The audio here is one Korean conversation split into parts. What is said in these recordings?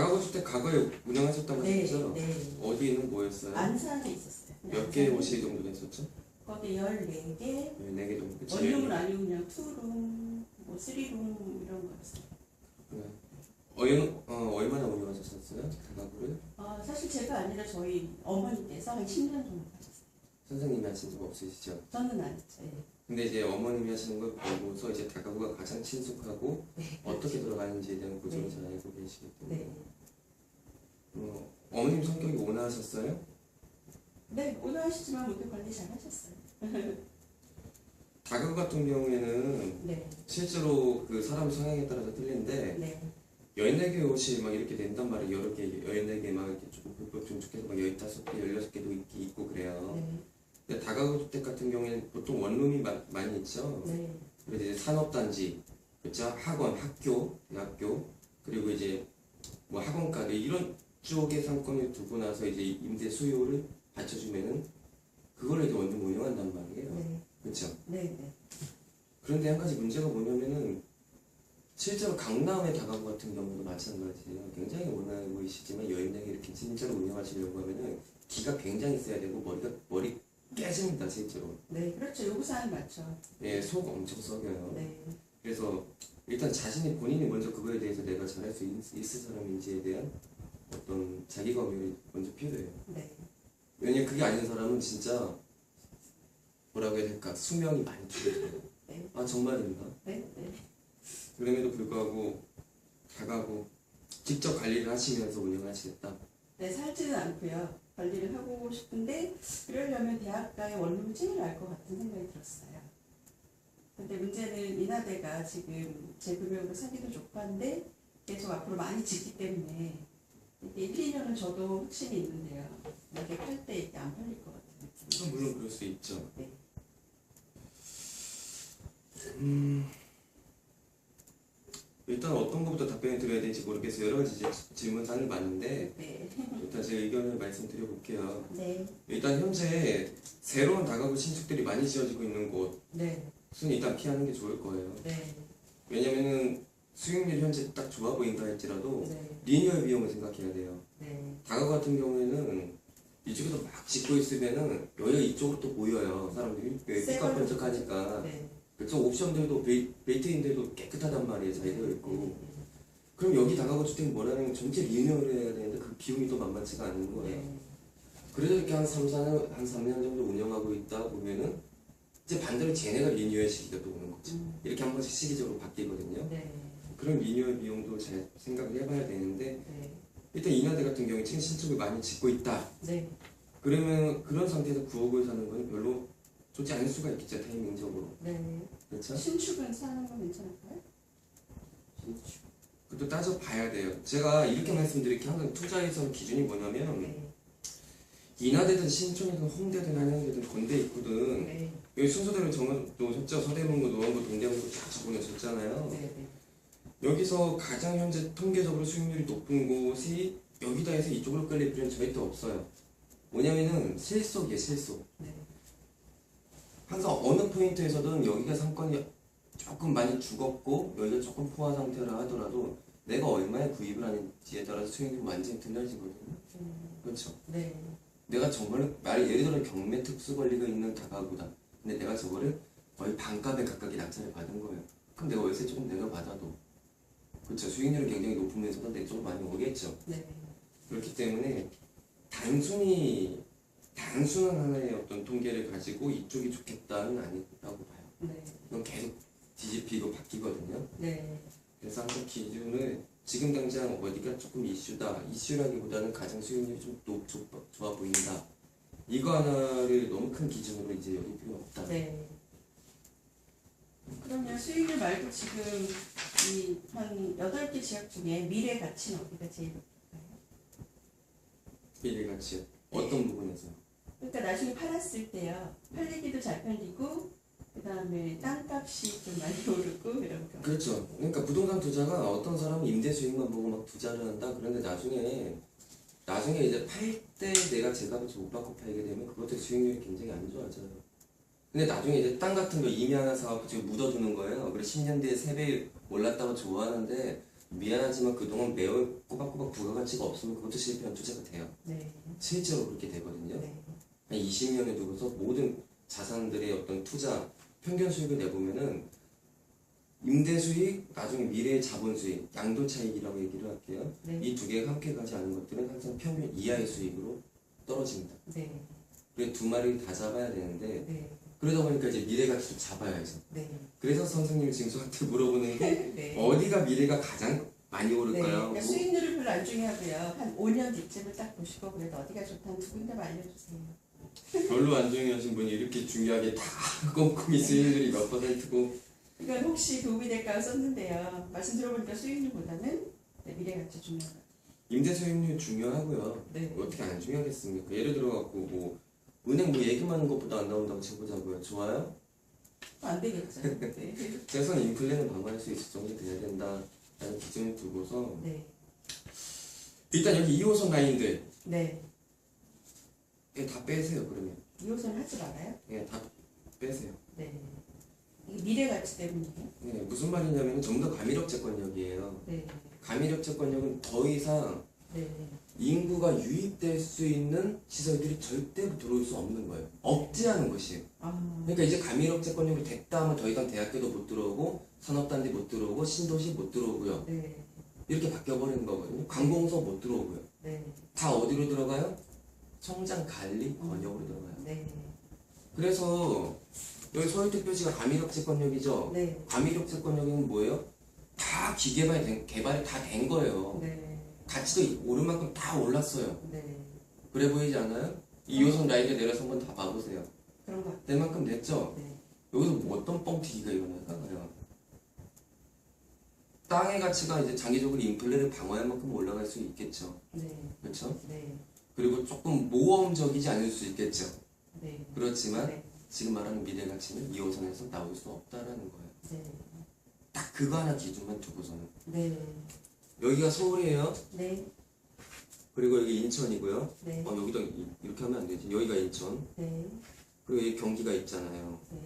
다가구 주택 과거에 운영하셨다고 네, 하셨죠? 네. 어디는 뭐였어요? 안산에 있었어요. 몇 개 호실 정도 됐었죠? 거기 14개. 4개 정도. 그치? 원룸은 아니고 그냥 투룸, 뭐 쓰리룸 이런 거였어요. 얼마나 운영하셨었어요? 다가구를? 사실 제가 아니라 저희 어머니께서 한 10년 정도 하셨어요. 선생님이 하신 적 없으시죠? 저는 안 했죠. 예. 근데 이제 어머님이 하시는 걸 보고서 이제 다가구가 가장 친숙하고 네. 어떻게 들어가는지에 대한 구조를 네. 잘 알고 계시기 때문에 네. 어머님 성격이 온화하셨어요? 네, 오너하시지만 모두 관리 잘 하셨어요. 다가구 같은 경우에는 네. 실제로 그 사람 성향에 따라서 틀린데 네. 14개 옷이 막 이렇게 된단 말이에요. 여러 개, 14개 막 이렇게 조금 불법 중축해서 막 15개, 16개도 있고 그래요. 네. 근데 다가구 주택 같은 경우에는 보통 원룸이 많이 있죠. 네. 그래서 이제 산업단지, 그렇죠? 학원, 학교, 대학교, 그리고 이제 뭐 학원가게 이런 쪽의 상권을 두고 나서 이제 임대 수요를 받쳐주면은 그걸로 이제 원룸 운영한단 말이에요. 네. 그렇죠? 네. 네. 그런데 한 가지 문제가 뭐냐면은 실제로 강남의 다가구 같은 경우도 마찬가지예요. 굉장히 원활해 보이시지만 여행량이 이렇게 진짜로 운영하시려고 하면은 기가 굉장히 세야 되고 머리 깨집니다 실제로. 네. 그렇죠. 요구사항이 맞죠. 예, 속 엄청 썩여요. 네. 그래서 일단 본인이 먼저 그거에 대해서 내가 잘할 수 있을 사람인지에 대한 어떤 자기검열이 먼저 필요해요. 네. 왜냐면 그게 아닌 사람은 진짜 뭐라고 해야 될까 수명이 많이 줄어들어요. 네. 아 정말인가? 네. 네. 그럼에도 불구하고 다가구 직접 관리를 하시면서 운영하시겠다. 네, 살지는 않고요. 관리를 하고 싶은데 그러려면 대학가의 원룸을 찍어야 할 것 같은 생각이 들었어요. 근데 문제는 인하대가 지금 제 금액으로 사기도 좋고 한데 계속 앞으로 많이 짓기 때문에 이게 1, 2년은 저도 확신이 있는데요. 이렇게 팔 때 이게 안 팔릴 것 같은 느낌. 물론 그럴 수 있죠. 네. 일단 어떤 것부터 답변을 드려야 될지 모르겠어요. 여러 가지 질문사항이 많은데 네. 일단 제 의견을 말씀드려 볼게요. 네. 일단 현재 새로운 다가구 신축들이 많이 지어지고 있는 곳은 네. 일단 피하는 게 좋을 거예요. 네. 왜냐면은 수익률이 현재 딱 좋아 보인다 할지라도 네. 리니얼 비용을 생각해야 돼요. 네. 다가구 같은 경우에는 이쪽에서 막 짓고 있으면은 여기가 이쪽으로 또 모여요. 사람들이 여기 삐까뻔쩍하니까. 네. 그래서 옵션들도 베이트인들도 깨끗하단 말이에요. 잘 되어 있고. 그럼 여기 다가구 주택이 뭐라면 전체 리니얼을 해야 되는데 그 비용이 또 만만치가 않은 거예요. 네. 그래서 이렇게 한 3년 정도 운영하고 있다 보면은 이제 반대로 쟤네가 리니얼 시기가 또 오는 거죠. 이렇게 한 번씩 시기적으로 바뀌거든요. 네. 그런 리니얼 비용도 잘 생각을 해봐야 되는데 네. 일단 인하대 같은 경우에 지금 신축을 많이 짓고 있다. 네. 그러면 그런 상태에서 9억을 사는 건 별로 좋지 않을 수가 있겠죠. 타이밍적으로. 네. 그렇죠? 신축은 사는 건 괜찮을까요? 신축. 그것도 따져봐야 돼요. 제가 이렇게 말씀드릴게 항상 투자에서 기준이 뭐냐면 네. 인하대든 신촌이든 홍대든 한양대든 건대 있거든. 네. 여기 순서대로 정해놓으셨죠. 서대문구, 노원구, 동대문구 다 적어놓으셨잖아요. 네. 네. 여기서 가장 현재 통계적으로 수익률이 높은 곳이 여기다 해서 이쪽으로 끌릴 필요는 절대 없어요. 뭐냐면은 실속이에요, 실속. 네. 항상 어느 포인트에서든 여기가 상권이 조금 많이 죽었고 여기가 조금 포화 상태라 하더라도 내가 얼마에 구입을 하는지에 따라서 수익률이 완전히 달라지거든요. 그렇죠. 네. 내가 정말 예를 들어 경매 특수 권리가 있는 다가구다. 근데 내가 저거를 거의 반값에 가깝게 낙찰을 받은 거예요. 그럼 내가 월세 조금 내려받아도 그렇죠. 수익률이 굉장히 높으면서도 내 쪽으로 많이 오겠죠. 네. 그렇기 때문에 단순한 하나의 어떤 통계를 가지고 이쪽이 좋겠다는 아니라고 봐요. 네. 이건 계속 뒤집히고 바뀌거든요. 네. 그래서 항상 기준을 지금 당장 어디가 조금 이슈라기보다는 가장 수익률이 좀 좋아 보인다. 이거 하나를 너무 큰 기준으로 이제 여기 필요 없다. 네. 그러면 수익률 말고 지금 이 한 8개 지역 중에 미래 가치는 어디가 제일 높을까요? 미래가치 어떤 부분에서? 그러니까 나중에 팔았을 때요. 팔리기도 잘 팔리고 그 다음에 땅값이 좀 많이 오르고 이런 거. 그렇죠. 그러니까 부동산 투자가 어떤 사람은 임대 수익만 보고 막 투자를 한다. 그런데 나중에 이제 팔 때 내가 제값을 못 받고 팔게 되면 그것도 수익률이 굉장히 안 좋아져요. 근데 나중에 이제 땅 같은 거 임야 하나 사갖고 지금 묻어두는 거예요. 그리고 10년 뒤에 3배 올랐다고 좋아하는데 미안하지만 그동안 매우 꼬박꼬박 부가가치가 없으면 그것도 실패한 투자가 돼요. 네. 실제로 그렇게 되거든요. 네. 한 20년에 두고서 모든 자산들의 어떤 투자 평균 수익을 내보면은 임대 수익, 나중에 미래의 자본 수익, 양도 차익이라고 얘기를 할게요. 네. 이 두 개가 함께 가지 않은 것들은 항상 평균 이하의 수익으로 떨어집니다. 네. 그래서 두 마리를 다 잡아야 되는데 네. 그러다 보니까 이제 미래 가치도 잡아야죠. 네. 그래서 선생님이 지금 저한테 물어보는 게 네. 어디가 미래가 가장 많이 네. 오를까요? 그러니까 수익률을 별로 안 중요하고요. 한 5년 뒤쯤을 딱 보시고 그래도 어디가 좋다는 두 군데만 알려주세요. 별로 안 중요하신 분이 이렇게 중요하게 다 꼼꼼히 수익률이 몇 %고 이건 혹시 도움이 될까 썼는데요. 말씀 들어보니까 수익률보다는 네, 미래 가치 중요하다. 임대 수익률 중요하고요. 네. 어떻게 안 중요하겠습니까? 예를 들어 갖고 뭐 은행 뭐 예금하는 것보다 안 나온다고 쳐보자고요. 좋아요? 안 되겠죠. 네. 최소한 인플레는 방어할 수 있을 정도 돼야 된다라는 기준을 두고서 네. 일단 여기 2호선 라인들 네. 다 빼세요. 그러면 2호선 하지 말아요? 다 빼세요. 네. 이게 미래 가치 때문이에요? 무슨 말이냐면 전부 다 가밀업 채권력이에요. 네. 가밀업 채권력은 더 이상 네. 인구가 유입될 수 있는 시설들이 절대 들어올 수 없는 거예요. 억제하는 것이에요. 아. 그러니까 이제 가밀업 채권력이 됐다 하면 더 이상 대학교도 못 들어오고 산업단지 못 들어오고 신도시 못 들어오고요. 네. 이렇게 바뀌어버리는 거거든요. 관공서 못 들어오고요. 네. 다 어디로 들어가요? 성장 관리 권역으로 들어가요. 네. 그래서 여기 서울특별시가 가밀업 채권력이죠. 네. 가밀업 채권력은 뭐예요? 다 개발이 다 된 거예요. 네. 가치도 오른 만큼 다 올랐어요. 네. 그래 보이지 않아요? 2호선 라인에 내려서 한번 다 봐보세요. 그런 것 같아요. 될 만큼 됐죠? 네. 여기서 뭐 어떤 뻥튀기가 일어날까요? 땅의 가치가 이제 장기적으로 인플레를 방어할 만큼 올라갈 수 있겠죠. 네. 그렇죠? 네. 그리고 조금 모험적이지 않을 수 있겠죠. 네. 그렇지만 네. 지금 말하는 미래 가치는 2호선에서 나올 수 없다라는 거예요. 네. 딱 그거 하나 기준만 두고서는. 네. 여기가 서울이에요. 네. 그리고 여기 인천이고요. 네. 여기도 이렇게 하면 안 되지. 여기가 인천. 네. 그리고 여기 경기가 있잖아요. 네.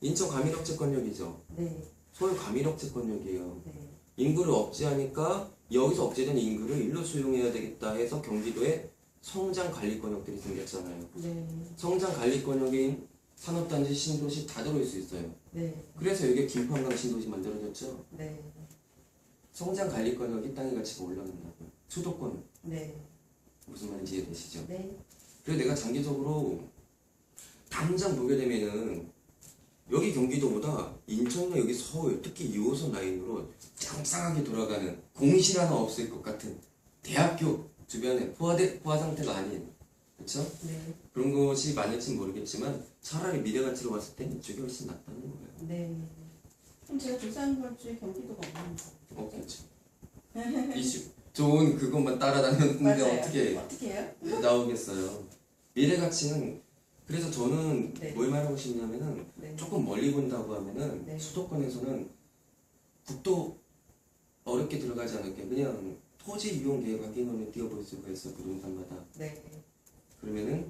인천 가밀업 채권력이죠. 네. 서울 가밀업 채권력이에요. 네. 인구를 억제하니까 여기서 억제된 인구를 일로 수용해야 되겠다 해서 경기도에 성장 관리권역들이 생겼잖아요. 네. 성장 관리권역인 산업단지, 신도시 다 들어올 수 있어요. 네. 그래서 여기 김포한강 신도시 만들어졌죠. 네. 성장 관리권역이 땅의 가치가 올라간다고요. 수도권 네. 무슨 말인지 이해되시죠? 네. 그래서 내가 장기적으로 당장 보게 되면은 여기 경기도보다 인천이나 여기 서울 특히 2호선 라인으로 짱짱하게 돌아가는 공실 하나 없을 것 같은 대학교 주변에 포화 상태가 아닌 그렇죠? 네. 그런 것이 많을지는 모르겠지만 차라리 미래 가치로 봤을 땐 이쪽이 훨씬 낫다는 거예요. 네. 그럼 제가 조사한 것 중에 경기도가 없는 거. 없겠죠. 이슈 좋은 그것만 따라다녔는데 어떻게 해요? 나오겠어요. 미래 가치는 그래서 저는 네. 뭘 말하고 싶냐면은 네. 조금 멀리 본다고 하면은 네. 수도권에서는 국도 어렵게 들어가지 않을게 그냥 토지 이용 계획 확인원에 띄워볼 수가 있어 부동산마다. 네. 그러면은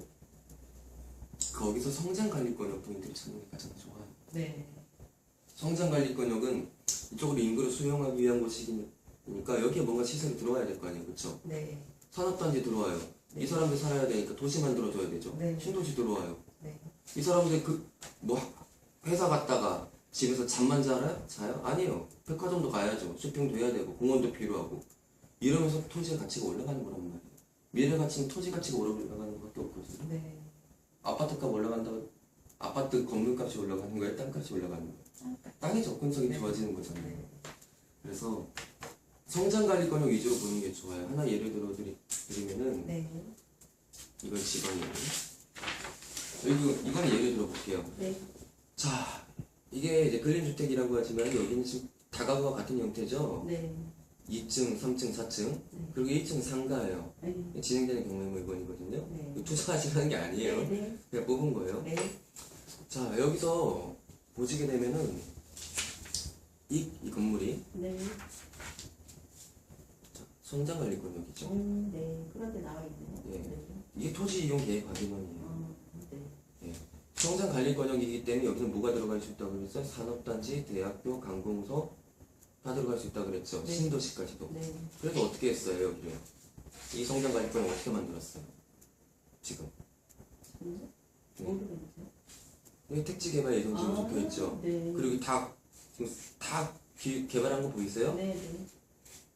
거기서 성장 관리권역 포인트를 찾는 게 가장 좋아요. 네. 성장 관리권역은 이쪽으로 인구를 수용하기 위한 곳이니까 여기에 뭔가 시설이 들어와야 될 거 아니에요, 그렇죠? 네. 산업단지 들어와요. 네. 이 사람들 살아야 되니까 도시 만들어줘야 되죠. 네. 신도시 들어와요. 네. 이 사람들 뭐 회사 갔다가 집에서 잠만 자요? 아니에요. 백화점도 가야죠. 쇼핑도 해야 되고 공원도 필요하고 이러면서 토지의 가치가 올라가는 거란 말이에요. 미래 가치는 토지 가치가 올라가는 것밖에 없거든요. 네. 아파트 값 올라간다고 아파트 건물값이 올라가는 거예요? 땅값이 올라가는 거예요? 땅의 접근성이 네. 좋아지는 거잖아요. 네. 그래서 성장관리권역 위주로 보는 게 좋아요. 하나 예를 들어 드리면은 네. 이건 지방이에요. 이건 예를 들어 볼게요. 네. 자, 이게 이제 근린주택이라고 하지만 여기는 지금 다가구와 같은 형태죠. 네. 2층, 3층, 4층 그리고 1층 상가예요. 네. 진행되는 경매 물건이거든요. 네. 투자하시는 게 아니에요. 네. 그냥 뽑은 거예요. 네. 자, 여기서 보시게 되면은 이 건물이 네. 성장관리권역이죠. 네. 그런데 나와 있네요. 예. 네. 이게 토지 이용 계획 확인원이에요. 네. 성장관리권역이기 때문에 여기는 뭐가 들어갈 수 있다고 그랬어요? 산업단지, 대학교, 관공서, 다 들어갈 수 있다 그랬죠. 네. 신도시까지도. 네. 그래서 어떻게 했어요, 여기를? 이 성장관리권을 어떻게 만들었어요? 지금. 모르겠어요. 여기 택지 개발 예정 지금 적혀 있죠. 네. 그리고 다 지금 다 개발한 거 보이세요? 네, 네.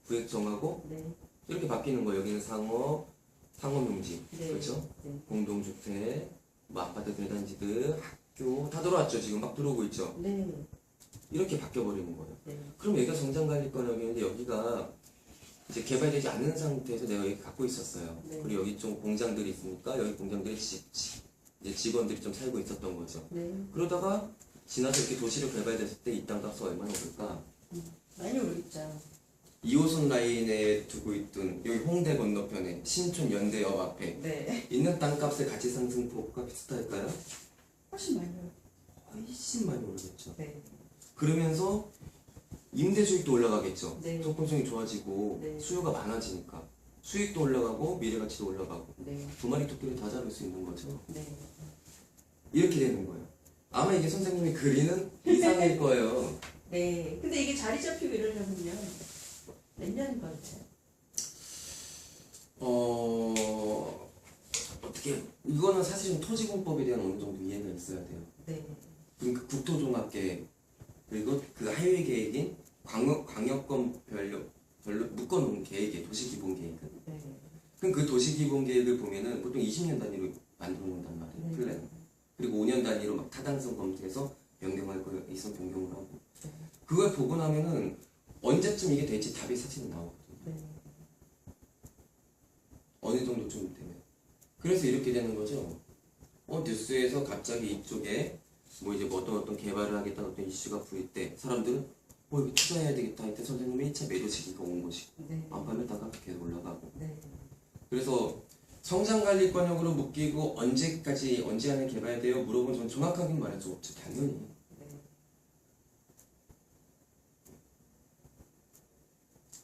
구획 정하고 네. 이렇게 바뀌는 거예요. 여기는 상업, 상업용지, 네. 그렇죠? 네. 공동주택, 뭐 아파트 대단지들, 학교 다 들어왔죠. 지금 막 들어오고 있죠. 네. 이렇게 바뀌어 버리는 거예요. 네. 그럼 여기가 성장관리권역이었는데 여기가 이제 개발되지 않는 상태에서 내가 여기 갖고 있었어요. 네. 그리고 여기 좀 공장들이 있으니까 여기 공장들이 이제 직원들이 좀 살고 있었던 거죠. 네. 그러다가 지나서 이렇게 도시로 개발됐을 때 이 땅 값이 얼마나 오를까? 많이 오르겠죠. 2호선 라인에 두고 있던 여기 홍대 건너편에 신촌 연대역 앞에 네. 있는 땅값의 가치 상승폭과 비슷할까요? 훨씬 많이 오르. 훨씬 많이 오르겠죠. 네. 그러면서 임대 수익도 올라가겠죠. 네. 접근성이 좋아지고 네. 수요가 많아지니까 수익도 올라가고 미래 가치도 올라가고 네. 두 마리 토끼를 다 잡을 수 있는 거죠. 네. 이렇게 되는 거예요. 아마 이게 선생님이 그리는 이상일 거예요. 네. 근데 이게 자리 잡히고 이러려면요. 몇 년인 걸까요? 어떻게 이거는 사실은 토지공법에 대한 어느 정도 이해가 있어야 돼요. 네. 그러니까 국토종합계획 그리고 그 하위 계획인 광역권별로 묶어놓은 계획이에요. 도시기본계획은. 네. 그럼 그 도시기본계획을 보면은 보통 20년 단위로 만들어 놓는단 말이에요. 네. 플랜. 그리고 5년 단위로 막 타당성 검토해서 변경할 거 있으면 변경을 하고. 네. 그걸 보고 나면은 언제쯤 이게 될지 답이 사실 나오거든요. 네. 어느 정도쯤 되면. 그래서 이렇게 되는 거죠. 뉴스에서 갑자기 이쪽에 뭐 이제 뭐 어떤 개발을 하겠다 어떤 이슈가 부일 때 사람들은 뭐 이거 투자해야 되겠다 할 때 선생님이 1차 매도 시기가 온 것이고 네. 안 팔면 땅값이 계속 올라가고. 네. 그래서 성장관리권역으로 묶이고 언제까지 언제 안에 개발돼요? 물어보면 전 정확하게 말할 수 없죠. 당연히. 네.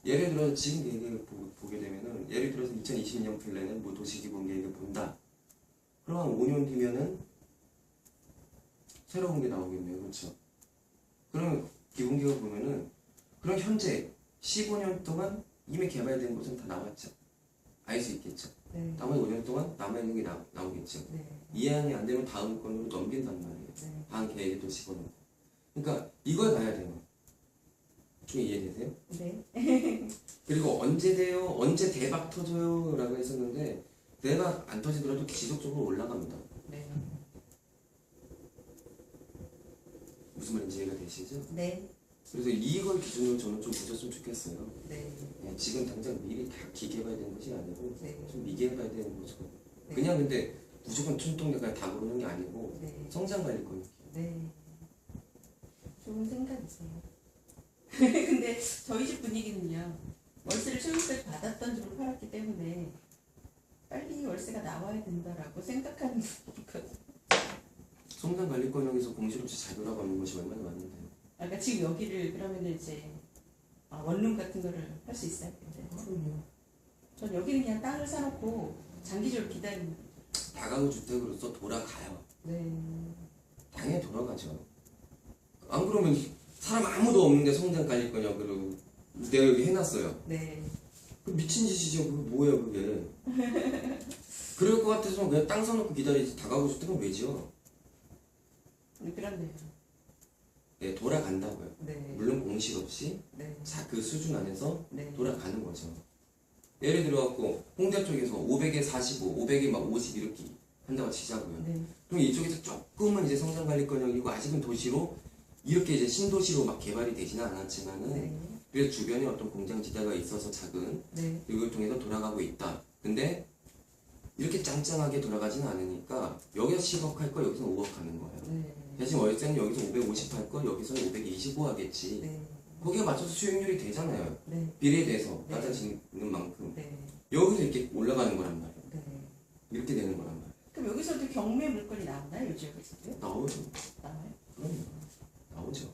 예를 들어 지금 얘기를 보게 되면은 예를 들어서 2020년 플랜은 뭐 도시기본계획을 본다. 그럼 한 5년 뒤면은 새로운 게 나오겠네요. 그렇죠? 그러면 기본계획을 보면은 그럼 현재 15년 동안 이미 개발된 곳은 다 나왔죠. 알 수 있겠죠. 네. 나머지 5년 동안 남아있는 게 나오겠죠. 네. 이해안이 안 되면 다음 건으로 넘긴단 말이에요. 네. 다음 계획에 또 집어넣고. 그러니까 이걸 봐야 돼요. 좀 이해되세요? 네. 그리고 언제 돼요? 언제 대박 터져요? 라고 했었는데 대박 안 터지더라도 지속적으로 올라갑니다. 네. 무슨 말인지 이해가 되시죠? 네. 그래서 이걸 기준으로 저는 좀 보셨으면 좋겠어요. 네. 그냥 지금 당장 미리 다 기개발된 것이 아니고 네. 좀 미개발되는 거죠. 네. 그냥 근데 무조건 춘통대가 다 고르는 게 아니고 네. 성장관리권. 네. 좋은 생각이세요. 근데 저희 집 분위기는요. 월세를 초입을 받았던 집을 팔았기 때문에 빨리 월세가 나와야 된다라고 생각하는 분이거든요. 성장관리권역에서 공실없이 잘 돌아가는 것이 얼마나 많은데요. 그러니까 지금 여기를 그러면 이제 원룸 같은 거를 할 수 있어요. 그럼요. 전 여기는 그냥 땅을 사놓고 장기적으로 기다리는 거예요. 다가구 주택으로서 돌아가요. 네. 당연히 돌아가죠. 안 그러면 사람 아무도 없는데 성장관리권역으로 내가 여기 해놨어요. 네. 그 미친 짓이죠. 그게 뭐예요 그게. 그럴 것 같아서 그냥 땅 사놓고 기다리지 다가구 주택은 왜 지어? 그렇네요. 네, 돌아간다고요. 네. 물론 공식 없이 네. 그 수준 안에서 네. 돌아가는 거죠. 예를 들어갖고 홍대 쪽에서 500에 45, 500에 막 50 이렇게 한다고 치자고요. 네. 그럼 이쪽에서 조금은 이제 성장관리권역이고 아직은 도시로 이렇게 이제 신도시로 막 개발이 되지는 않았지만은 네. 그래서 주변에 어떤 공장지대가 있어서 작은 네. 이걸 통해서 돌아가고 있다. 근데 이렇게 짱짱하게 돌아가지는 않으니까 여기서 10억 할 거 여기서 5억 하는 거예요. 네. 대신 월세는 여기서 550 할 거 여기서는 525 하겠지. 네. 거기에 맞춰서 수익률이 되잖아요. 네. 비례돼서 네. 낮아지는 만큼 네. 여기서 이렇게 올라가는 거란 말이에요. 네. 이렇게 되는 거란 말이에요. 그럼 여기서도 경매 물건이 나오나요? 요 지역에서도요? 나오죠. 나와요? 그럼요. 나오죠.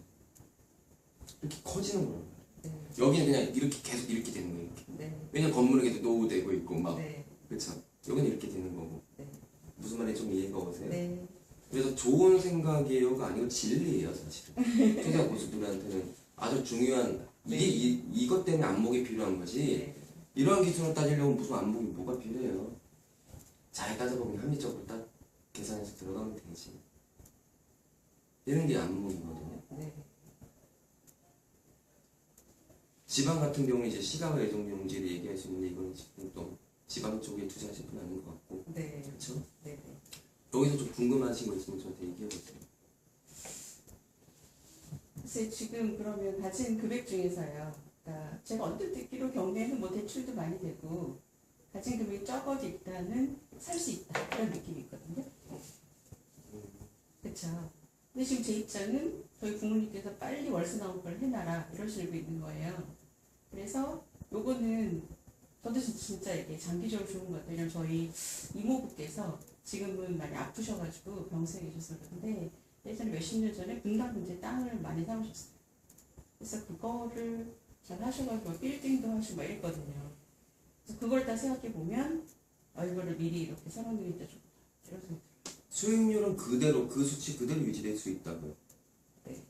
이렇게 커지는 거란 말이에요. 네. 여기는 그냥 이렇게 계속 이렇게 되는 거예요. 이렇게. 네. 왜냐면 건물은 계속 노후되고 있고 막 네. 그렇죠. 여기는 이렇게 되는 거고. 네. 무슨 말인지 좀 이해가 오세요? 네. 그래서 좋은 생각이에요가 아니고 진리예요 사실은. 투자 고수들한테는 아주 중요한 이게 네. 이것 때문에 안목이 필요한 거지. 네. 이러한 기준으로 따지려면 무슨 안목이 뭐가 필요해요? 잘 따져보면 합리적으로 딱 계산해서 들어가면 되지. 이런 게 안목이거든요. 네. 지방 같은 경우는 이제 시가와 예정 용지를 얘기할 수 있는데 이거는 지금 또 지방 쪽에 투자하실 분 아닌 것 같고. 네. 그렇죠? 네. 네. 여기서 좀 궁금하신 거 있으면 저한테 얘기해 보세요. 글쎄 지금 그러면 가진 금액 중에서요. 그러니까 제가 언뜻 듣기로 경매는 뭐 대출도 많이 되고 가진 금액이 적어도 일단은 살 수 있다 그런 느낌이 있거든요. 그렇죠. 근데 지금 제 입장은 저희 부모님께서 빨리 월세 나올 걸 해놔라 이러시고 있는 거예요. 그래서 요거는 저도 진짜 이게 장기적으로 좋은 것 같아요. 왜냐면 저희 이모부께서 지금은 많이 아프셔가지고 병세에 계셔서 그런데 예전에 몇십 년 전에 분당 근처에 땅을 많이 사오셨어요. 그래서 그거를 잘 하셔가지고 막 빌딩도 하시고 막 이랬거든요. 그래서 그걸 다 생각해 보면 이거를 미리 이렇게 사놓는 게 좋다 이런 생각. 수익률은 그대로 그 수치 그대로 유지될 수 있다고요. 네.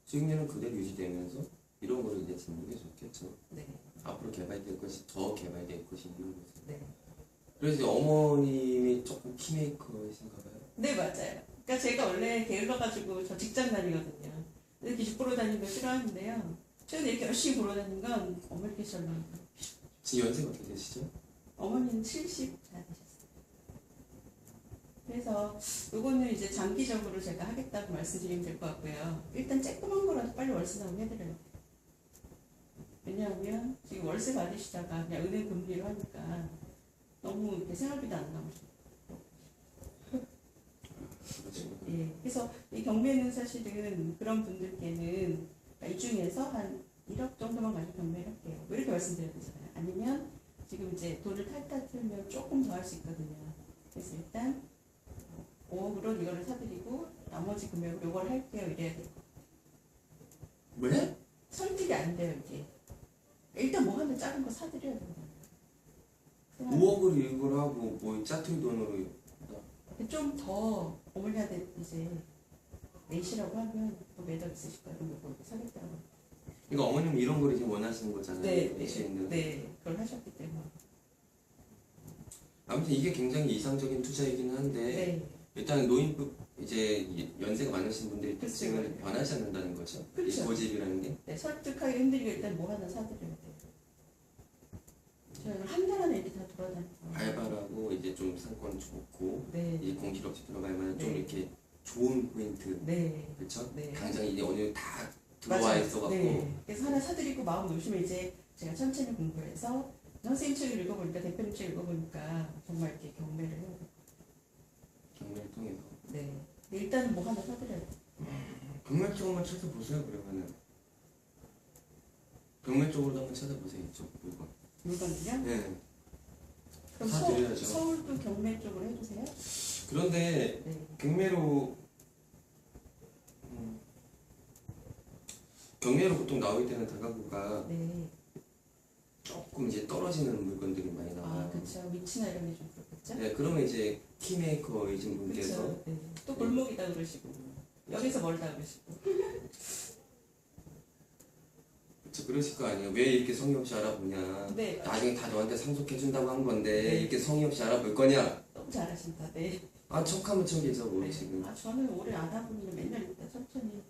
수익률은 그대로 유지되면서 이런 거를 이제 짓는 게 좋겠죠. 네. 앞으로 개발될 것이 더 개발될 것이 있는 거죠. 네. 그래서 이제 어머님이 조금 키메이커이신가 봐요. 네 맞아요. 그러니까 제가 원래 게을러가지고 저 직장 다니거든요. 이렇게 집 보러 다니는 거 싫어하는데요. 최근에 이렇게 열심히 보러 다니는 건 어머니께서 지금 연세가 어떻게 되시죠? 어머니는 70 다 되셨어요. 그래서 요거는 이제 장기적으로 제가 하겠다고 말씀드리면 될 것 같고요. 일단 쬐끄만 거라도 빨리 월세 나오게 해드려요. 왜냐하면 지금 월세 받으시다가 그냥 은행 금리로 하니까 너무 이렇게 생활비도 안 나오시고. 그렇죠. 예. 그래서 이 경매는 사실은 그런 분들께는 이 중에서 한 1억 정도만 가지고 경매를 할게요. 왜 이렇게 말씀드려야 되잖아요. 아니면 지금 이제 돈을 탈탈 틀면 조금 더 할 수 있거든요. 그래서 일단 5억으로 이거를 사드리고 나머지 금액으로 이걸 할게요. 이래야 돼요. 왜? 설득이 안 돼요, 이게. 일단 뭐 하나 작은 거 사드려야 된다. 5억을 이걸 하고 뭐 짜투리 돈으로 좀 더 어머니한테 이제 내시라고 하면 또 매력 있으실 거예요. 그럼 이거 사겠다고. 그러니까 어머님 이런 걸 이제 원하시는 거잖아요. 네, 네. 네, 그걸 하셨기 때문에. 아무튼 이게 굉장히 이상적인 투자이기는 한데 네, 일단 노인급 이제 연세가 많으신 분들이 그쵸. 특징을 변하지 않는다는 거죠. 이 그쵸. 고집이라는 게. 네, 설득하기 힘들게 일단 뭐 하나 사드려야 돼요. 저희는 한 달 안에 이렇게 다 돌아다니고. 발발하고 이제 좀 상권 좋고 네, 이제 공실 없이 들어갈 만한 좀 네. 이렇게 좋은 포인트. 네, 그렇죠? 네. 당장 이제 어느 다 들어와 맞아요. 있어갖고 네. 그래서 하나 사드리고 마음 놓으시면 이제 제가 천천히 공부해서 선생님 책 읽어보니까 대표님 책 읽어보니까 정말 이렇게 경매를 해야 돼요. 경매를 통해서 네. 일단은 뭐 하나 사드려야 돼요. 경매 쪽으로만 찾아보세요. 그러면은 경매 쪽으로도 한번 찾아보세요. 이쪽 물건. 물건은요? 네. 그럼 사드려야죠. 서울도 경매 쪽으로 해주세요? 그런데 네. 경매로 경매로 보통 나올 때는 다가구가 네. 조금 이제 떨어지는 물건들이 많이 나와요. 아, 그쵸. 위치나 이런 게 좀 그렇겠죠? 네, 그러면 이제 키메이커이신 분께서 그쵸. 네. 또 골목이다 그러시고, 여기서 멀다 그러시고. 그쵸, 그러실 거 아니에요. 왜 이렇게 성의 없이 알아보냐. 네. 나중에 다 너한테 상속해준다고 한 건데 네. 이렇게 성의 없이 알아볼 거냐. 너무 잘하신다. 네. 아 척하면 척이죠 뭐 네. 지금. 아, 저는 올해 안 하고는 맨날 일단 천천히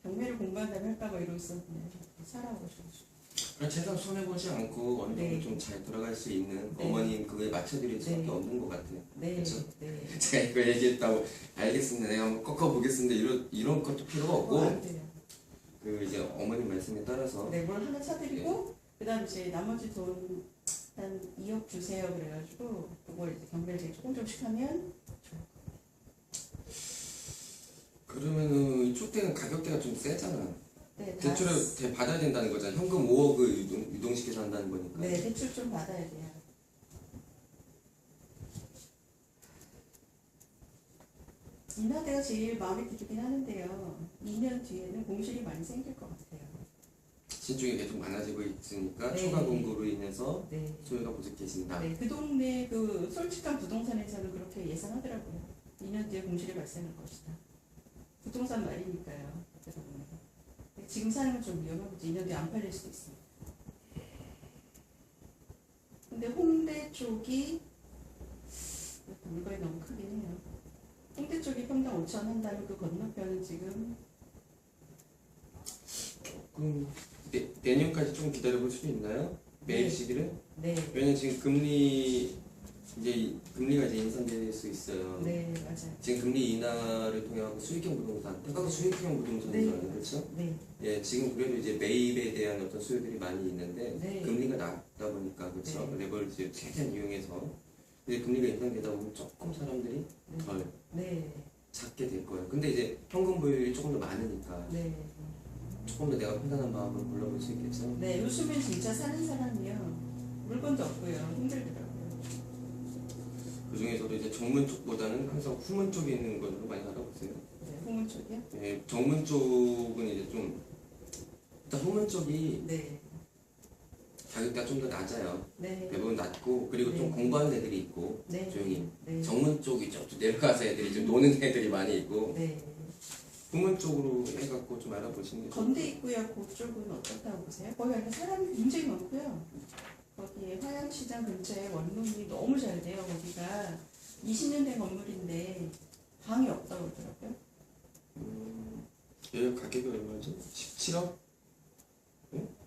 경매를 공부한 다음에 할까봐 이러고 있었는데, 살아오셔가지고. 그냥 최대한 손해보지 않고 어느 정도 네. 좀 잘 돌아갈 수 있는 네. 어머님 그거에 맞춰드릴 수밖에 네. 없는 것 같아요. 네. 그쵸? 네. 제가 이거 얘기했다고 알겠습니다. 내가 한번 꺾어보겠습니다. 이런 것도 필요가 없고 안 돼요. 그 이제 어머님 말씀에 따라서 네, 뭘 하나 사드리고, 그 다음 이제 나머지 돈 한 2억 주세요. 그래가지고, 그걸 이제 경매를 이제 조금씩 하면 좋을 그러면은 이쪽 때는 가격대가 좀 세잖아. 네, 다 대출을 받아야 된다는 거잖아. 현금 5억을 유동시켜서 한다는 거니까. 네, 대출 좀 받아야 돼요. 인하대가 제일 마음에 들긴 하는데요. 2년 뒤에는 공실이 많이 생길 것 같아요. 신축이 계속 많아지고 있으니까 네. 초과 공고로 인해서 네. 소유가 부족해진다. 네, 그 동네 그 솔직한 부동산에서는 그렇게 예상하더라고요. 2년 뒤에 공실이 발생할 것이다. 부동산 말이니까요. 그래서 지금 사는 건 좀 위험하고 2년 뒤에 안 팔릴 수도 있습니다. 근데 홍대 쪽이 물건이 너무 크긴 해요. 홍대 쪽이 평당 5천 한다면 그 건너편은 지금 조금 내년까지 좀 기다려볼 수 있나요? 매입 네. 시기를? 네, 왜냐면 지금 금리가 이제 인상될 수 있어요. 네 맞아요. 지금 금리 인하를 통해 하고 수익형 부동산, 태가가 수익형 부동산이잖아요, 네. 그렇죠? 네, 예, 지금 그래도 이제 매입에 대한 어떤 수요들이 많이 있는데 네. 금리가 낮다 보니까 그렇죠. 네. 레버리지를 최대한 이용해서 이제 금리가 인상되다 보면 조금 사람들이 덜 네, 찾게 될 거예요. 근데 이제 현금 보유율이 조금 더 많으니까 네, 조금 더 내가 편안한 마음으로 골라볼 수 있겠죠. 네. 요즘엔 진짜 사는 사람이요 물건도 없고요 힘들더라고요. 그 중에서도 이제 정문 쪽보다는 항상 후문 쪽에 있는 걸로 많이 알아보세요. 네, 후문 쪽이요? 예, 정문 쪽은 이제 좀 일단 후문 쪽이 네, 가격대가 좀 더 낮아요. 네, 대부분 낮고 그리고 좀 네. 공부하는 애들이 있고 네, 조용히 네, 정문 쪽이 좀 내려가서 애들이 좀 노는 애들이 많이 있고 네. 후문 쪽으로 해갖고 좀 알아보시는 게 건대 있고요. 그쪽은 어떻다고 보세요? 거기 안에 사람이 굉장히 많고요. 거기 화양시장 근처에 원룸이 너무 잘 돼요. 거기가 20년 된 건물인데 방이 없다고 그러더라고요. 얘 가격이 얼마죠? 17억?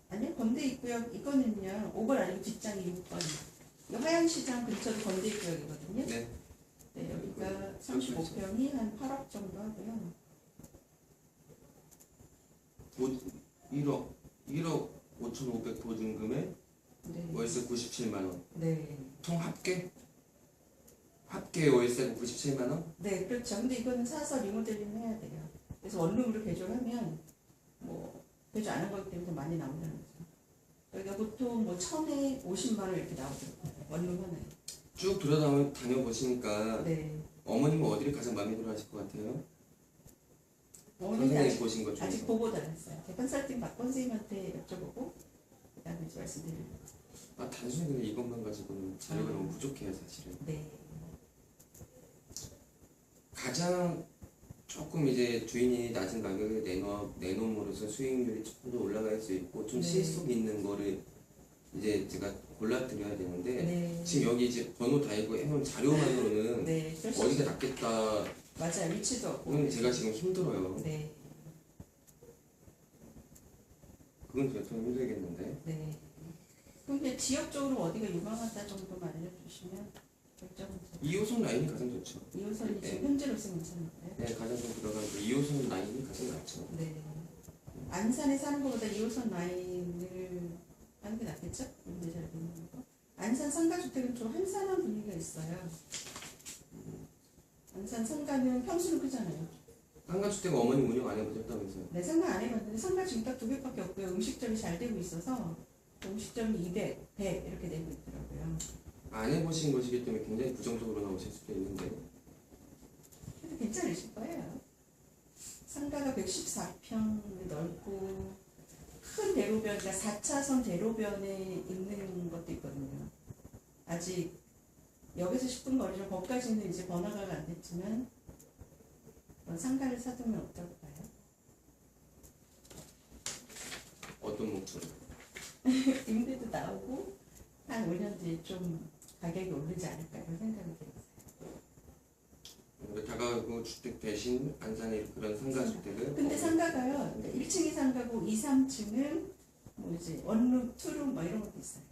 아니요, 건대 입구역 이거는요. 5번 아니고 뒷장이 6번. 이 화양시장 근처도 건대 입구역이거든요. 네. 네, 여기가 35평이 한 8억 정도 하고요. 1억 5,500 보증금에 네, 월세 97만 원. 네, 총 합계? 합계 월세가 97만 원? 네, 그렇죠. 근데 이거는 사서 리모델링 해야 돼요. 그래서 원룸으로 개조하면 뭐 개조 안 한 거기 때문에 더 많이 나온다는 거죠. 여기가 보통 뭐 1,000에 50만 원 이렇게 나오더라고요. 원룸 하나에. 쭉 다녀보시니까 네. 어머님은 어디를 가장 마음에 들어 하실 것 같아요? 어머니 선생님이 아직, 보신 것 아직 중에서. 보고도 안 했어요. 컨설팅 박권 선생님한테 여쭤보고 그다음에 이제 말씀드리는 거죠. 아, 단순히 그냥 이것만 가지고는 자료가 너무 부족해요, 사실은. 네. 가장 조금 이제 주인이 낮은 가격에 내놓음으로써 수익률이 조금 더 올라갈 수 있고 좀 네. 실속 있는 거를 이제 제가 골라드려야 되는데 네. 지금 여기 이제 번호 다 있고 해놓은 자료만으로는 네. 그럴 수 어디가 있어요. 낫겠다 맞아요. 위치도 없고. 그건 제가 지금 힘들어요. 네. 그건 제가 좀 힘들겠는데. 네. 그럼 그냥 지역적으로 어디가 유망하다 정도만 알려주시면 결정은 2호선 라인이 가장 좋죠. 2호선이 네. 지금 현재로서 괜찮은가요? 네, 가장 좀 들어가고 2호선 라인이 가장 낫죠. 네. 안산에 사는 것보다 2호선 라인을 하는 게 낫겠죠? 근데 잘 모르는 거. 안산 상가주택은 좀 한산한 분위기가 있어요. 안산 상가는 평수는 크잖아요. 상가주택 어머니 운영 안 해보셨다면서요? 네, 상가 안 해봤는데 상가 지금 딱 2개밖에 없고요. 음식점이 잘 되고 있어서 음식점이 200, 100 이렇게 되고 있더라고요. 안 해보신 것이기 때문에 굉장히 부정적으로 나오실 수도 있는데 그래도 괜찮으실 거예요. 상가가 114평 넓고 큰 대로변, 그러니까 4차선 대로변에 있는 것도 있거든요. 아직 역에서 10분 거리죠. 거기까지는 이제 번화가가 안 됐지만 상가를 사두면 어떨까요? 어떤 목소리? 임대도 나오고 한 5년 뒤에 좀 가격이 오르지 않을까 이런 생각이 들어요. 다가구 주택 대신 안산의 그런 상가주택을 근데 상가가요. 1층이 상가고 2, 3층은 뭐 이제 원룸, 투룸 뭐 이런 것도 있어요.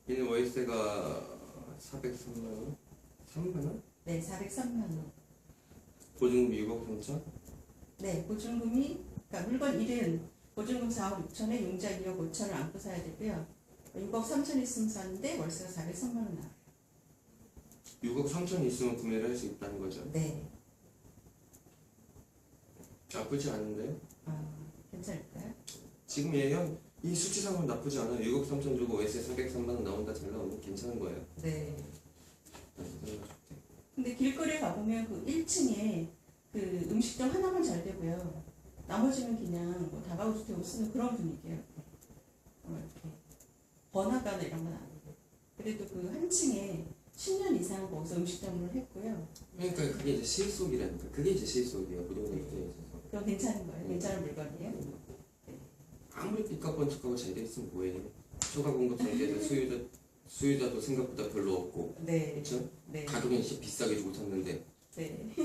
얘는 월세가 403만 원? 3만 원? 네, 403만 원. 보증금 6억 3천? 네, 보증금이 그러니까 물건 1은 보증금 4억 6천에 용자 2억 5천을 안고 사야 되고요. 6억 3천 있으면 사는데 월세가 403만 원 나와요. 6억 3천 있으면 구매를 할 수 있다는 거죠. 네. 나쁘지 않은데요? 괜찮을까요? 지금 얘요 이 수치상은 나쁘지 않아요. 6억 3천 주고 월세 403만 원 나온다 잘 나오면 괜찮은 거예요. 네. 근데 길거리에 가보면 그 1층에 그 음식점 하나만 잘 되고요. 나머지는 그냥 뭐 다가구 주택으로 쓰는 그런 분위기예요. 이렇게 번화가나 이런 건 아니고. 그래도 그 한 층에 10년 이상 거기서 음식점을 했고요. 그러니까 그게 이제 실속이라니까. 그게 이제 실속이에요. 부동산 투자에 있어서. 그건 괜찮은 거예요. 괜찮은 물건이에요. 빚값 번쩍하고 잘 돼 있으면 뭐해? 초과 공급 상태에서 수요자도 생각보다 별로 없고, 네. 그렇죠? 네. 가격은 비싸게 주고 샀는데 네.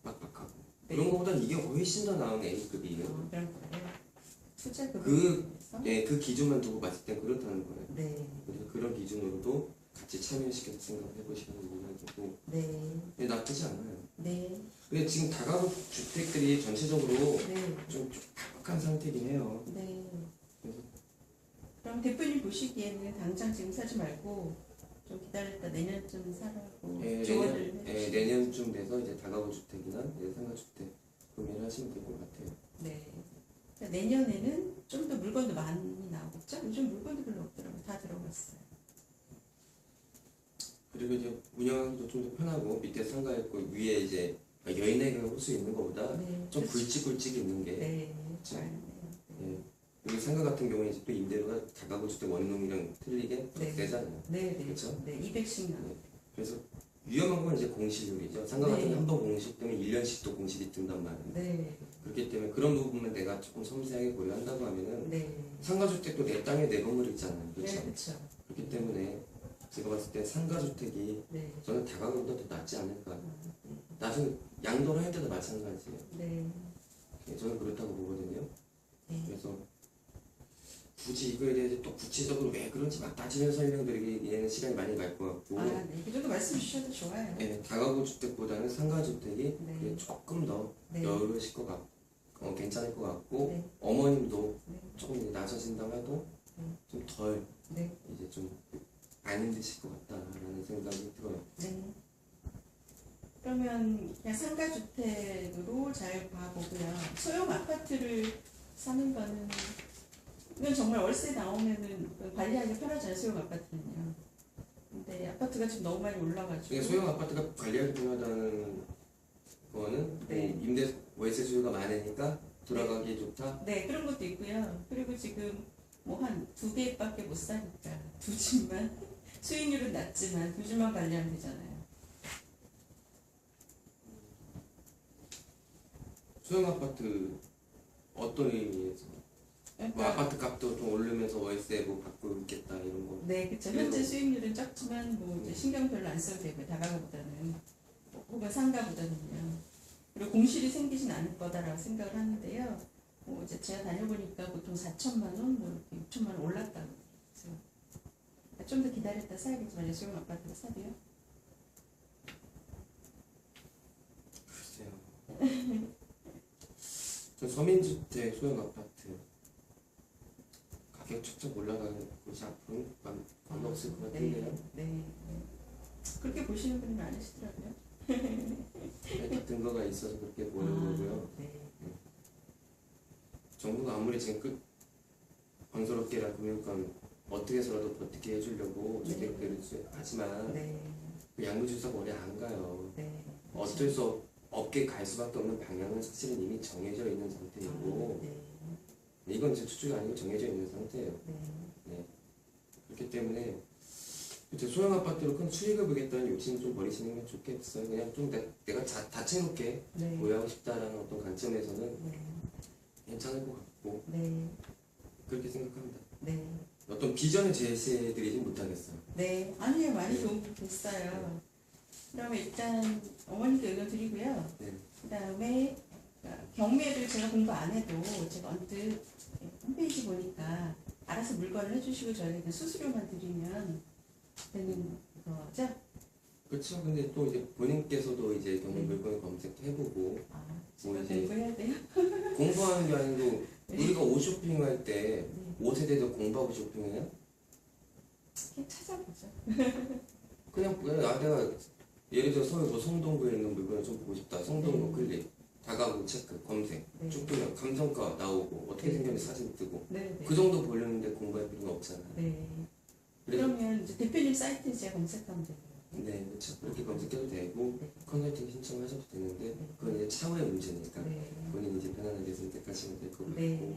빡빡하고 네. 그런 거보단 이게 훨씬 더 나은 A급이에요. 그런 거예요. 투자금을 그- 위해서? 네, 그 기준만 두고 봤을 땐 그렇다는 거예요. 네. 그래서 그런 기준으로도 같이 참여시켜서 생각해 보시는 부분이 되고 네. 나쁘지 않아요. 네. 근데 지금 다가구 주택들이 전체적으로 네. 좀 팍팍한 상태긴 해요. 네. 그래서 그럼 대표님 보시기에는 당장 지금 사지 말고 좀 기다렸다 내년쯤 사라고 조언을 해주시면 내년쯤 돼서 이제 다가구 주택이나 상가주택 구매를 하시면 될 것 같아요. 네. 그러니까 내년에는 좀 더 물건도 많이 나오겠죠? 요즘 물건도 별로 없더라고요. 다 들어갔어요. 그리고 이제 운영하기도 좀 더 편하고 밑에 상가 있고 위에 이제 여인에게 올 수 있는 것보다 네. 좀 그렇죠. 굵직굵직 있는 게 네. 그렇죠. 잘. 네. 예. 여기 상가 같은 경우에 이제 또 임대료가 다가구 주택 원룸이랑 틀리게 더 네. 세잖아요. 네. 네. 그렇죠? 네. 200씩 나. 네. 그래서 위험한 건 이제 공실률이죠. 상가 네. 같은 게 한 번 공실되면 1년씩 또 공실이 든단 말이에요. 네. 그렇기 때문에 그런 부분만 내가 조금 섬세하게 고려한다고 하면은 네. 상가주택도 내 땅에 내 건물 있잖아요. 그렇죠? 네. 그렇죠. 그렇기 때문에 제가 봤을 때 상가주택이 네. 저는 다가구보다 더 낫지 않을까. 네. 나중에 양도를 할 때도 마찬가지예요. 네. 예, 저는 그렇다고 보거든요. 네. 그래서 굳이 이거에 대해서 또 구체적으로 왜 그런지 막 따지면서 설명드리기에는 시간이 많이 갈 것 같고 아, 네. 그 정도 말씀 주셔도 좋아요. 예, 다가구 주택보다는 상가주택이 네. 그게 조금 더 네. 여유로우실 것 같고 괜찮을 것 같고 네. 어머님도 네. 조금 이제 나서신다고 해도 네. 좀 덜 네. 이제 좀 안 힘드실 것 같다라는 생각이 들어요. 네. 그러면 그냥 상가주택으로 잘 봐보고요. 소형 아파트를 사는 거는 이건 정말 월세 나오면은 관리하기 편하잖아요. 소형 아파트는요. 근데 아파트가 지금 너무 많이 올라가지고. 이게 소형 아파트가 관리하기 편하다는 거는 네. 뭐 임대 월세 수요가 많으니까 돌아가기 좋다. 네, 그런 것도 있고요. 그리고 지금 뭐 한 2개밖에 못 사니까 두 집만 수익률은 낮지만 두 집만 관리하면 되잖아요. 소형 아파트 어떤 의미에서? 뭐 그러니까 아파트 값도 좀 오르면서 월세 뭐 받고 있겠다 이런 거. 네, 그렇죠. 현재 수익률은 적지만 뭐 이제 신경 별로 안 써도 되고 다가가보다는 혹은 상가보다는요. 그리고 공실이 생기진 않을 거다라고 생각을 하는데요. 뭐 이제 제가 다녀보니까 보통 4천만 원, 뭐 이렇게 6천만 원 올랐다고 그래서 좀 더 기다렸다 사야겠지만 소형 아파트를 사도요. 글쎄요. 저 서민주택 소형 아파트 가격 척척 올라가는 곳이 앞으로 많이 없을 것 같은데요. 네, 네. 그렇게 보시는 분이 많으시더라고요. 다 근거가 있어서 그렇게 보는 거고요. 네. 정부가 아무리 지금 번거롭게라 금융권 어떻게 해서라도 버티게 해주려고 네. 주택들을 하지만 네. 그 양도주사가 오래 안 가요. 네. 어쩔 수 없게 갈 수밖에 없는 방향은 사실은 이미 정해져 있는 상태이고 네. 이건 제 추측이 아니고 정해져 있는 상태예요. 네. 그렇기 때문에 이제 소형 아파트로 큰 수익을 보겠다는 욕심 좀 버리시는 게 좋겠어요. 그냥 좀 내가 다채롭게 네. 보유하고 싶다라는 어떤 관점에서는 네. 괜찮을 것 같고 네. 그렇게 생각합니다. 네. 어떤 비전을 제시해드리지 못하겠어요. 네. 아니요, 많이 도움이 됐어요. 그러면 일단 어머니께 의견 드리고요. 네. 그 다음에 경매를 제가 공부 안 해도 제가 언뜻 홈페이지 보니까 알아서 물건을 해주시고 저희는 수수료만 드리면 되는 거죠? 그렇죠. 근데 또 이제 본인께서도 이제 경매 물건을 검색해보고 아, 뭐 제가 이제 공부해야 돼요? 공부하는 게 아니고 우리가 옷 쇼핑할 때 네. 옷에 대해서 공부하고 쇼핑해요? 그냥 찾아보죠. 그냥 내가 예를 들어 서울 뭐 성동구에 있는 물건을 좀 보고 싶다. 성동구 클릭, 다가구 체크, 검색, 네. 쭉 보면 감성가 나오고 어떻게 네. 생겼는지 사진 뜨고 네. 네. 그 정도 보려는데 공부할 필요는 없잖아요. 네. 그래서 그러면 이제 대표님 사이트에 제가 검색하면 돼요. 네, 그렇죠. 그렇게 검색해도 되고 네. 컨설팅 신청하셔도 되는데 그건 이제 차후의 문제니까 네. 본인이 이제 편안하게 선택하시면 될 것 같고 네.